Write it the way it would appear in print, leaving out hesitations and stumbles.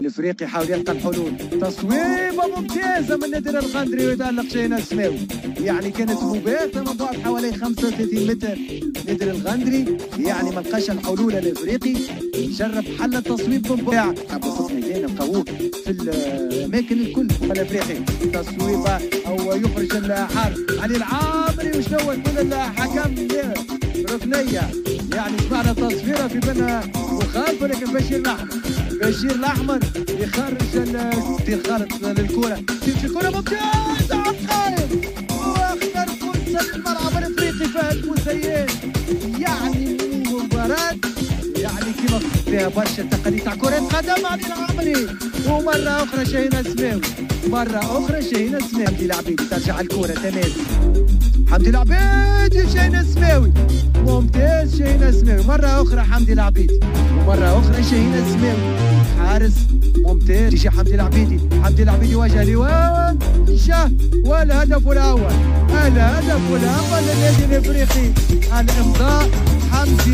الافريقي يحاول يلقى الحلول، تصويبه ممتازه من نادر الغندري ويتالق شينا السماوي، يعني كانت مباغته من بعد حوالي 35 متر. نادر الغندري يعني ما لقاش الحلول الافريقي، جرب حل التصويب من بعد بسط ميدان لقاوه في الاماكن الكل. الافريقي تصويبه او يخرج الحارس علي العامري، وشنو تقول الحكم ركنيه، يعني سمعنا تصويره في بنا مخالفه، لكن بشير الاحمر يخرج خالد للكره، تمشي الكره ممتازه على القائم واخطر فرصه للملعب الافريقي فهد بوسيد. يعني مباراه يعني كيما فيها برشا تقاليد تاع كره قدم علي العامري، ومره اخرى شاهين السماوي، حمدي العبيدي ترجع الكره تمام، حمدي العبيدي شاهين السماوي ممتاز، شاهين السماوي مرة أخرى حمدي العبيدي، ومرة أخرى شاهين السماوي حارس ممتاز. تيجي حمدي العبيدي وجه لوان والهدف الأول للنادي الإفريقي، الإمضاء حمدي